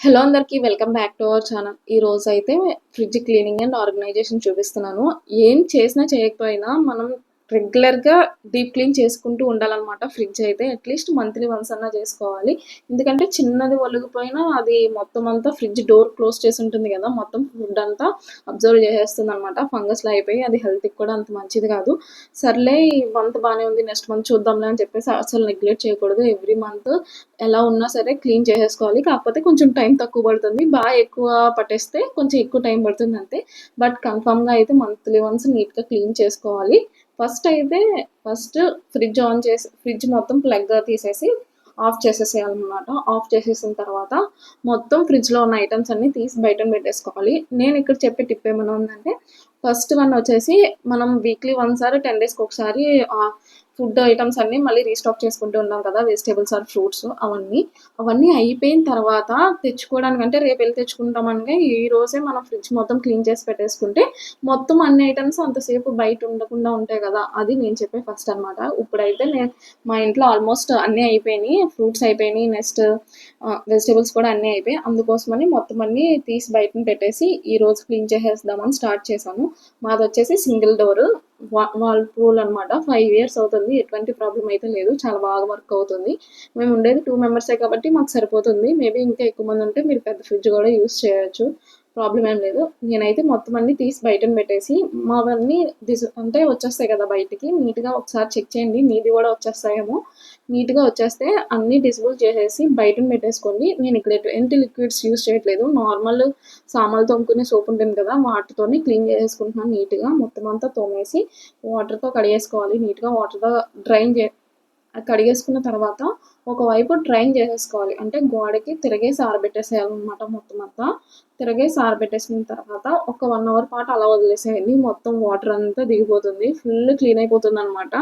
Hello అందరికీ welcome back to our channel. ఈ రోజు అయితే ఫ్రిడ్జ్ క్లీనింగ్ అండ్ ఆర్గనైజేషన్ చూపిస్తున్నాను. ఏం చేసినా చేయకపోయినా మనం రెగ్యులర్‌గా డీప్ క్లీన్ చేసుకుంటూ ఉండాలనమాట. ఫ్రిడ్జ్ అయితే అట్‌లీస్ట్ మంత్లీ వన్స్ అన్నా చేసుకోవాలి. ఎందుకంటే చిన్నది ఒలిగిపోయినా అది మొత్తం అంతా ఫ్రిడ్జ్ డోర్ క్లోజ్ చేసి ఉంటుంది కదా! మొత్తం ఫుడ్ అంతా అబ్జర్వ్ చేసేస్తుందనమాట. ఫంగస్‌లా అయిపోయి అది హెల్త్‌కి కూడా అంత మంచిది కాదు. సర్లే ఈ మంత్ బానే ఉంది. నెక్స్ట్ మంత్ చూద్దాంలే అని చెప్పేసి అసలు నెగ్లెక్ట్ చేయకూడదు. ఎవ్రీ మంత్ ఎలా ఉన్నా సరే క్లీన్ చేసేసుకోవాలి. కాకపోతే కొంచెం టైం తక్కువ పడుతుంది. ఎక్కువ పట్టేస్తే కొంచెం ఎక్కువ టైం పడుతుంది అంతే. బట్ కన్ఫర్మ్‌గా అయితే మంత్లీ వన్స్ నీట్‌గా క్లీన్ చేసుకోవాలి. ఫస్ట్ ఫ్రిడ్జ్ మొత్తం ప్లగ్ తీసేసి ఆఫ్ చేసేసేయాలనమాట. ఆఫ్ చేసేసిన తర్వాత మొత్తం ఫ్రిడ్జ్‌లో ఉన్న ఐటెమ్స్ అన్నీ తీసి బయటన పెట్టేసుకోవాలి. నేను ఇక్కడ చెప్పే టిప్ ఏమైనా ఉందంటే ఫస్ట్ వన్ వచ్చేసి మనం వీక్లీ వన్స్ ఆర్ 10 డేస్‌కి ఒకసారి ఫుడ్ ఐటమ్స్ అన్నీ మళ్ళీ రీస్టాక్ చేసుకుంటూ ఉంటాం కదా! వెజిటబుల్స్ ఆర్ ఫ్రూట్స్ అవన్నీ అయిపోయిన తర్వాత తెచ్చుకోవడానికంటే రేపెళ్లి తెచ్చుకుంటామంటే ఈ రోజే మనం ఫ్రిడ్జ్ మొత్తం క్లీన్ చేసి పెట్టేసుకుంటే మొత్తం అన్ని ఐటమ్స్ అంతసేపు బయట ఉండకుండా ఉంటాయి కదా! అది నేను చెప్పే ఫస్ట్ అనమాట. ఇప్పుడైతే మా ఇంట్లో ఆల్మోస్ట్ అన్నీ అయిపోయినాయి. ఫ్రూట్స్ అయిపోయినాయి. నెక్స్ట్ వెజిటబుల్స్ కూడా అన్నీ అయిపోయాయి. అందుకోసమని మొత్తం అన్నీ తీసి బయటన పెట్టేసి ఈరోజు క్లీన్ చేసేద్దామని స్టార్ట్ చేశాను. మాదొచ్చేసి సింగిల్ డోరు వర్ల్‌పూల్ అనమాట. 5 ఇయర్స్ అవుతుంది. ఎటువంటి ప్రాబ్లమ్ అయితే లేదు. చాలా బాగా వర్క్ అవుతుంది. మేము ఉండేది 2 మెంబర్సే కాబట్టి మాకు సరిపోతుంది. మేబీ ఇంకా ఎక్కువ మంది ఉంటే మీరు పెద్ద ఫ్రిడ్జ్ కూడా యూజ్ చేయొచ్చు. ప్రాబ్లమ్ ఏం లేదు. నేనైతే మొత్తం అన్నీ తీసి బయటన పెట్టేసి మావన్నీ అంటే వచ్చేస్తాయి కదా బయటికి. నీట్‌గా ఒకసారి చెక్ చేయండి. మీది కూడా వచ్చేస్తాయేమో. నీట్‌గా వచ్చేస్తే అన్నీ డిస్పోజ్ చేసేసి బయటన పెట్టేసుకోండి. నేను ఇక్కడ ఎటువంటి లిక్విడ్స్ యూజ్ చేయట్లేదు. నార్మల్ సామాన్లు తోముకునే సోప్ ఉంటుంది కదా! వాటితోనే క్లీన్ చేసేసుకుంటున్నాను నీట్‌గా. మొత్తం అంతా తోమేసి వాటర్‌తో కడిగేసుకోవాలి నీట్‌గా. వాటర్‌తో డ్రైన్ చే కడిగేసుకున్న తర్వాత ఒకవైపు డ్రైన్ చేసేసుకోవాలి. అంటే గోడకి తిరగేసి ఆరబెట్టేసేయాలనమాట మొత్తం అంతా. తిరగేసి ఆరబెట్టేసిన తర్వాత ఒక 1 అవర్ పాటు అలా వదిలేసేయండి. మొత్తం వాటర్ అంతా దిగిపోతుంది. Full clean అయిపోతుందనమాట.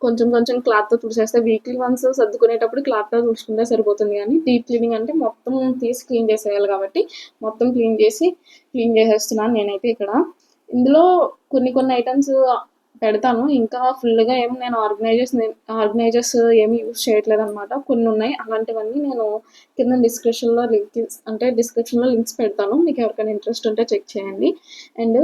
కొంచెం కొంచెం క్లాత్‌తో తుడిచేస్తే వీక్లీ వన్స్ సర్దుకునేటప్పుడు క్లాత్‌తో తుడుచుకుంటే సరిపోతుంది గానీ డీప్ క్లీనింగ్ అంటే మొత్తం తీసి క్లీన్ చేసేయాలి కాబట్టి మొత్తం క్లీన్ చేసేస్తున్నాను నేనైతే ఇక్కడ. ఇందులో కొన్ని కొన్ని ఐటెమ్స్ పెడతాను. ఇంకా ఫుల్‌గా నేను ఆర్గనైజర్స్ ఏమి యూజ్ చేయట్లేదనమాట. కొన్ని ఉన్నాయి. అలాంటివన్నీ నేను కింద డిస్క్రిప్షన్‌లో లింక్స్ పెడతాను. మీకు ఎవరికైనా ఇంట్రెస్ట్ ఉంటే చెక్ చేయండి. అండ్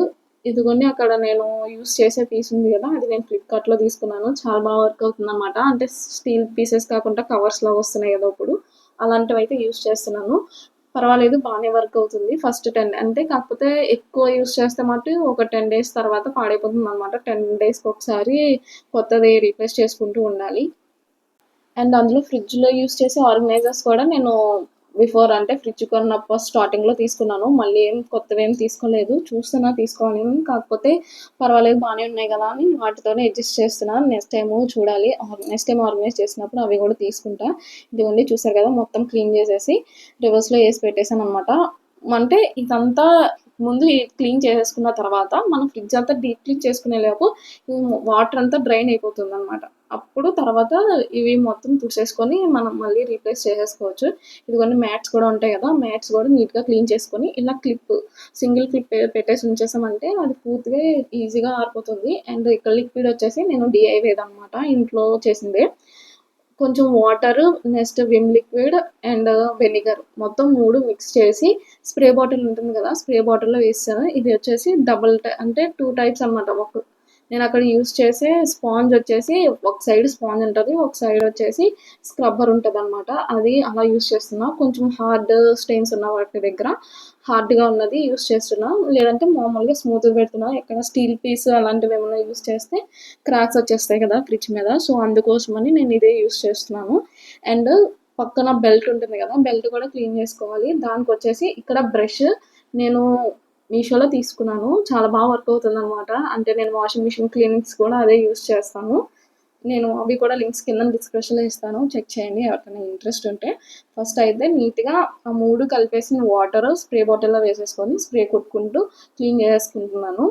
ఇదిగోండి అక్కడ నేను యూజ్ చేసే పీస్ ఉంది కదా! అది నేను ఫ్లిప్‌కార్ట్‌లో తీసుకున్నాను. చాలా బాగా వర్క్ అవుతుందనమాట. అంటే స్టీల్ పీసెస్ కాకుండా కవర్స్‌లాగా వస్తున్నాయి కదా ఇప్పుడు. అలాంటివైతే యూజ్ చేస్తున్నాను. పర్వాలేదు బానే వర్క్ అవుతుంది. ఫస్ట్ 10 అంటే కాకపోతే ఎక్కువ యూజ్ చేస్తే ఒక 10 డేస్ తర్వాత పాడైపోతుందనమాట. 10 డేస్‌కి ఒకసారి కొత్తది రీప్లేస్ చేసుకుంటూ ఉండాలి. అండ్ అందులో ఫ్రిడ్జ్‌లో యూజ్ చేసే ఆర్గనైజర్స్ కూడా నేను అంటే ఫ్రిడ్జ్ కొన్నప్పుడు స్టార్టింగ్‌లో తీసుకున్నాను. మళ్ళీ కొత్తవేం తీసుకోలేదు. చూస్తున్నా తీసుకోవాలి అని. కాకపోతే పర్వాలేదు బానే ఉన్నాయి కదా! అని వాటితోనే అడ్జస్ట్ చేస్తున్నాను. నెక్స్ట్ టైమ్ ఆర్గనైజ్ చేసినప్పుడు అవి కూడా తీసుకుంటా. ఇదిగోండి చూసారు కదా! మొత్తం క్లీన్ చేసేసి రివర్స్‌లో ఏసి పెట్టేసాననమాట. అంటే ఇదంతా ముందు క్లీన్ చేసేసుకున్న తర్వాత మనం ఫ్రిడ్జ్ అంతా డీప్ క్లీన్ చేసుకునేలోపు వాటర్ అంతా డ్రైన్ అయిపోతుందనమాట. అప్పుడు తర్వాత ఇవి మొత్తం తుడిసేసుకొని మనం మళ్ళీ రీప్లేస్ చేసేసుకోవచ్చు. ఇదిగోండి మ్యాట్స్ కూడా ఉంటాయి కదా! మ్యాట్స్ కూడా నీట్‌గా క్లీన్ చేసుకొని ఇలా సింగిల్ క్లిప్ పెట్టేసి ఉంచేసామంటే అది పూర్తిగా ఈజీగా ఆరిపోతుంది. అండ్ ఇక్కడ లిక్విడ్ వచ్చేసి నేను డీఐవైదనమాట. ఇంట్లో చేసిందే. కొంచెం water, next Vim liquid and vinegar మొత్తం 3 మిక్స్ చేసి స్ప్రే బాటిల్ ఉంటుంది కదా! స్ప్రే బాటిల్‌లో వేసేసాను. ఇది వచ్చేసి అంటే 2 టైప్స్ అనమాట. నేను అక్కడ యూజ్ చేసే స్పాంజ్ వచ్చేసి ఒక సైడ్ స్పాంజ్ ఉంటుంది. ఒక సైడ్ వచ్చేసి స్క్రబ్బర్ ఉంటదనమాట. అది అలా యూజ్ చేస్తున్నా. కొంచెం హార్డ్ స్టెయిన్స్ ఉన్న వాటి దగ్గర హార్డ్‌గా ఉన్నది యూజ్ చేస్తున్నా. లేదంటే మామూలుగా స్మూత్‌గా పెడుతున్నా. ఎక్కడ స్టీల్ పీస్ అలాంటివి ఏమైనా యూజ్ చేస్తే క్రాక్స్ వచ్చేస్తాయి కదా ఫ్రిడ్జ్ మీద. సో, అందుకోసమని నేను ఇదే యూజ్ చేస్తున్నాను. అండ్ పక్కన బెల్ట్ ఉంటుంది కదా! బెల్ట్ కూడా క్లీన్ చేసుకోవాలి. దానికొచ్చేసి ఇక్కడ బ్రష్ నేను మీషోలో తీసుకున్నాను. చాలా బాగా వర్క్ అవుతుందనమాట. అంటే నేను వాషింగ్ మిషన్ క్లీనింగ్స్ కూడా అదే యూజ్ చేస్తాను. నేను అవి కూడా లింక్స్ కింద డిస్క్రిప్షన్‌లో ఇస్తాను. చెక్ చేయండి ఎవరికైనా ఇంట్రెస్ట్ ఉంటే. ఫస్ట్ అయితే నీట్‌గా ఆ 3 కలిపేసిన వాటరు స్ప్రే బాటిల్‌లో వేసేసుకొని స్ప్రే కొట్టుకుంటూ క్లీన్ చేసేసుకుంటున్నాను.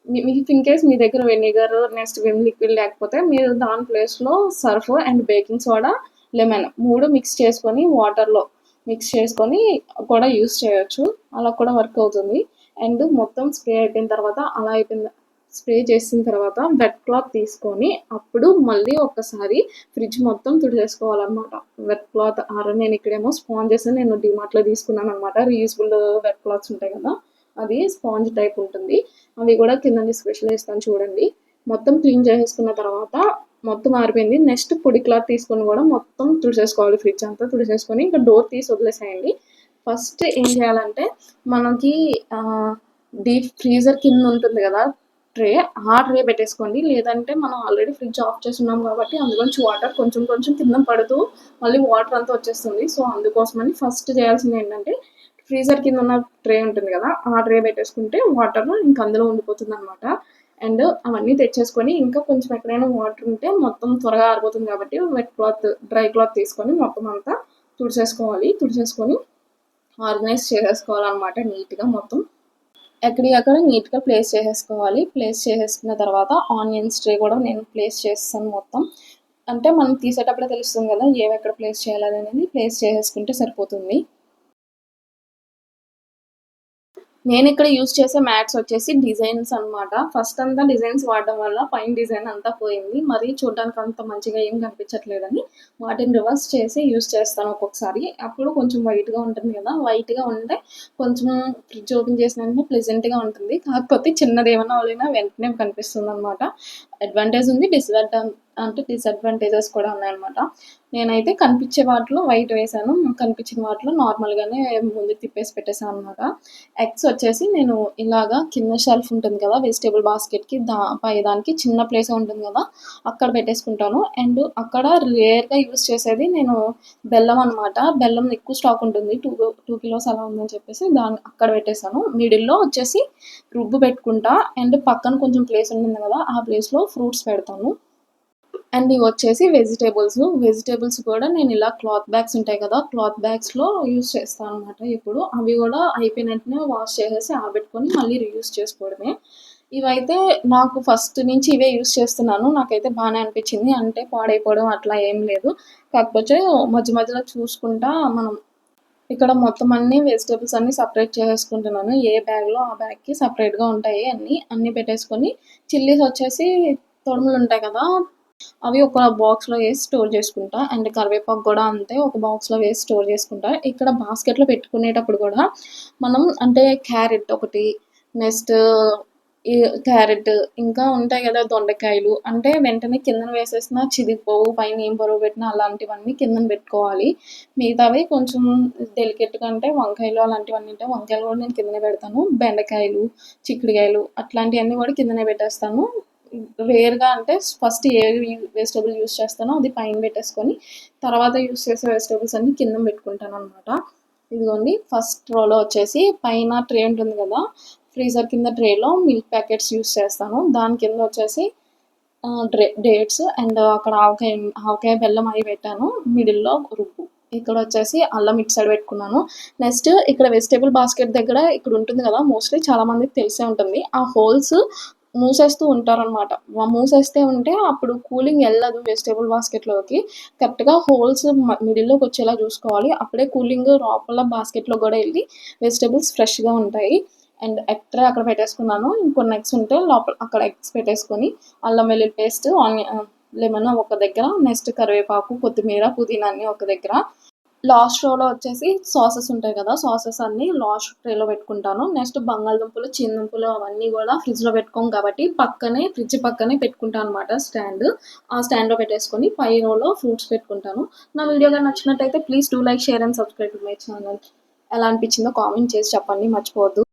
మీకు ఇన్‌కేస్ మీ దగ్గర వెనిగర్, నెక్స్ట్ విమ్ లిక్విడ్ లేకపోతే మీరు దాని ప్లేస్‌లో Surf and baking soda, lemon 3 mix చేసుకొని వాటర్‌లో మిక్స్ చేసుకొని కూడా యూజ్ చేయొచ్చు. అలా కూడా వర్క్ అవుతుంది. అండ్ మొత్తం స్ప్రే అయిపోయిన తర్వాత స్ప్రే చేసిన తర్వాత వెట్ క్లాత్ తీసుకొని అప్పుడు మళ్ళీ ఒక్కసారి ఫ్రిడ్జ్ మొత్తం తుడిచేసుకోవాలన్నమాట. వెట్ క్లాత్ నేను ఇక్కడేమో స్పాంజెస్ నేను డిమార్ట్లో తీసుకున్నాను అనమాట. రీయూజబుల్ వెట్ క్లాత్స్ ఉంటాయి కదా, అది స్పాంజ్ టైప్ ఉంటుంది. అవి కూడా కింద డిస్క్రిప్షన్లో ఇస్తాను చూడండి. మొత్తం క్లీన్ చేసేసుకున్న తర్వాత మొత్తం ఆరిపోయింది. నెక్స్ట్ పొడి క్లాత్ తీసుకొని కూడా మొత్తం తుడిచేసుకోవాలి. ఫ్రిడ్జ్ అంతా తుడిచేసుకొని ఇంకా డోర్ తీసి వదిలేసేయండి. ఫస్ట్ ఏం చేయాలంటే మనకి డీప్ ఫ్రీజర్ కింద ఉంటుంది కదా ట్రే, ఆ ట్రే పెట్టేసుకోండి. లేదంటే మనం ఆల్రెడీ ఫ్రిడ్జ్ ఆఫ్ చేస్తున్నాం కాబట్టి అందులోంచి వాటర్ కొంచెం కొంచెం కింద పడుతూ మళ్ళీ వాటర్ అంతా వచ్చేస్తుంది. సో అందుకోసమని ఫస్ట్ చేయాల్సింది ఏంటంటే ఫ్రీజర్ కింద ఉన్న ట్రే ఉంటుంది కదా, ఆ ట్రే పెట్టేసుకుంటే వాటర్ ఇంక అందులో ఉండిపోతుంది అనమాట. అండ్ అవన్నీ తెచ్చేసుకొని ఇంకా కొంచెం ఎక్కడైనా వాటర్ ఉంటే మొత్తం త్వరగా ఆరిపోతుంది కాబట్టి వెట్ క్లాత్, డ్రై క్లాత్ తీసుకొని మొత్తం అంతా తుడిచేసుకొని ఆర్గనైజ్ చేసేసుకోవాలన్నమాట నీట్గా. మొత్తం ఎక్కడికక్కడ నీట్గా ప్లేస్ చేసేసుకోవాలి. ప్లేస్ చేసేసుకున్న తర్వాత ఆనియన్స్ ట్రే కూడా నేను ప్లేస్ చేస్తాను మొత్తం. అంటే మనం తీసేటప్పుడే తెలుస్తుంది కదా ఏవి ఎక్కడ ప్లేస్ చేయాలనేది, ప్లేస్ చేసేసుకుంటే సరిపోతుంది. నేను ఇక్కడ యూజ్ చేసే మ్యాట్స్ వచ్చేసి డిజైన్స్ అనమాట. ఫస్ట్ అంతా డిజైన్స్ వాడడం వల్ల పైన డిజైన్ అంతా పోయింది, మరి చూడడానికి అంత మంచిగా ఏం కనిపించట్లేదని వాటిని రివర్స్ చేసి యూజ్ చేస్తాను ఒక్కొక్కసారి. అప్పుడు కొంచెం వైట్గా ఉంటుంది కదా, వైట్గా ఉంటే కొంచెం ఫ్రిడ్జ్ ఓపెన్ చేసిన వెంటనే ప్లెజెంట్గా ఉంటుంది. కాకపోతే చిన్నది ఏమైనా వాళ్ళైనా వెంటనే కనిపిస్తుంది అనమాట. అడ్వాంటేజ్ ఉంది, డిసడ్వాంటేజెస్ కూడా ఉన్నాయన్నమాట. నేనైతే కనిపించే వాటిలో వైట్ వేసాను, కనిపించిన వాటిలో నార్మల్గానే ముందు తిప్పేసి పెట్టేసాను అనమాట. ఎగ్స్ వచ్చేసి నేను ఇలాగా కింద షెల్ఫ్ ఉంటుంది కదా వెజిటేబుల్ బాస్కెట్కి, పై దానికి చిన్న ప్లేస్ ఉంటుంది కదా అక్కడ పెట్టేసుకుంటాను. అండ్ అక్కడ రేర్గా యూస్ చేసేది నేను బెల్లం అనమాట. బెల్లం ఎక్కువ స్టాక్ ఉంటుంది, 2 కిలోస్ అలా ఉందని చెప్పేసి దాన్ని అక్కడ పెట్టేసాను. మిడిల్లో వచ్చేసి రుబ్బు పెట్టుకుంటా అండ్ పక్కన కొంచెం ప్లేస్ ఉంటుంది కదా ఆ ప్లేస్లో ఫ్రూట్స్ పెడతాను. అండ్ ఇవి వచ్చేసి వెజిటేబుల్స్ కూడా నేను ఇలా క్లాత్ బ్యాగ్స్ ఉంటాయి కదా, క్లాత్ బ్యాగ్స్లో యూస్ చేస్తాను అనమాట. ఇప్పుడు అవి కూడా అయిపోయిన వెంటనే వాష్ చేసేసి ఆరబెట్టుకొని మళ్ళీ రీయూస్ చేసుకోవడమే. ఇవైతే నాకు ఫస్ట్ నుంచి ఇవే యూస్ చేస్తున్నాను, నాకైతే బాగానే అనిపించింది. అంటే పాడైపోవడం అట్లా ఏం లేదు. కాకపోతే మధ్య మధ్యలో చూసుకుంటా మనం ఇక్కడ మొత్తం అన్ని వెజిటేబుల్స్ అన్ని సపరేట్ చేసేసుకుంటున్నాను. ఏ బ్యాగ్లో ఆ బ్యాగ్కి సపరేట్గా ఉంటాయి అన్నీ పెట్టేసుకొని. చిల్లీస్ వచ్చేసి తొడుములు ఉంటాయి కదా, అవి ఒక బాక్స్లో వేసి స్టోర్ చేసుకుంటా. అండ్ కరివేపాకు కూడా అంతే, ఒక బాక్స్లో వేసి స్టోర్ చేసుకుంటా. ఇక్కడ బాస్కెట్లో పెట్టుకునేటప్పుడు కూడా మనం అంటే క్యారెట్ ఒకటి, నెక్స్ట్ ఈ క్యారెట్, ఇంకా ఉంటాయి కదా దొండకాయలు, అంటే వెంటనే కిందన వేసేసిన చిదిగిపోవు, పైన ఏం బరువు పెట్టినా అలాంటివన్నీ కిందన పెట్టుకోవాలి. మిగతావి కొంచెం డెలికేట్గా అంటే వంకాయలు అలాంటివన్నీ ఉంటాయి, వంకాయలు కూడా నేను కిందనే పెడతాను. బెండకాయలు, చిక్కుడుకాయలు అట్లాంటివన్నీ కూడా కిందనే పెట్టేస్తాను. రేర్గా అంటే ఫస్ట్ ఏ వెజిటేబుల్ యూస్ చేస్తానో అది పైన పెట్టేసుకొని తర్వాత యూస్ చేసే వెజిటేబుల్స్ అన్ని కింద పెట్టుకుంటాను అనమాట. ఇదిగోండి ఫస్ట్ రోలో వచ్చేసి పైన ట్రే ఉంటుంది కదా, ఫ్రీజర్ కింద ట్రేలో మిల్క్ ప్యాకెట్స్ యూస్ చేస్తాను. దాని కింద వచ్చేసి డేట్స్ అండ్ అక్కడ ఆవకాయ బెల్లం అవి పెట్టాను. మిడిల్లో రుబ్బు, ఇక్కడ వచ్చేసి అల్లం ఇటు సైడ్ పెట్టుకున్నాను. నెక్స్ట్ ఇక్కడ వెజిటేబుల్ బాస్కెట్ దగ్గర ఇక్కడ ఉంటుంది కదా, మోస్ట్లీ చాలా మందికి తెలిసే ఉంటుంది, ఆ హోల్స్ మూసేస్తూ ఉంటారనమాట. మూసేస్తే ఉంటే అప్పుడు కూలింగ్ వెళ్ళదు వెజిటేబుల్ బాస్కెట్లోకి. కరెక్ట్గా హోల్స్ మిడిల్లోకి వచ్చేలా చూసుకోవాలి, అప్పుడే కూలింగ్ లోపల బాస్కెట్లో కూడా వెళ్ళి వెజిటేబుల్స్ ఫ్రెష్గా ఉంటాయి. అండ్ ఎగ్ అక్కడ పెట్టేసుకున్నాను. ఇంకొన్ని ఎగ్స్ ఉంటే లోపల అక్కడ ఎగ్స్ పెట్టేసుకొని అల్లం వెల్లుల్లి పేస్ట్, ఆనియన్, లెమన్ ఒక దగ్గర, నెక్స్ట్ కరివేపాకు, కొత్తిమీర, పుదీనా అన్నీ ఒక దగ్గర. లాస్ట్ రోలో వచ్చేసి సాసెస్ ఉంటాయి కదా, సాసెస్ అన్నీ లాస్ట్ ట్రేలో పెట్టుకుంటాను. నెక్స్ట్ బంగాళదుంపలు, దుంపలు అవన్నీ కూడా ఫ్రిడ్జ్లో పెట్టుకోం కాబట్టి ఫ్రిడ్జ్ పక్కనే పెట్టుకుంటాను అనమాట స్టాండ్. ఆ స్టాండ్లో పెట్టేసుకొని పై రోలో ఫ్రూట్స్ పెట్టుకుంటాను. నా వీడియో కానీ నచ్చినట్టయితే please do like, share and subscribe to my channel. ఎలా అనిపించిందో కామెంట్ చేసి చెప్పండి, మర్చిపోవద్దు.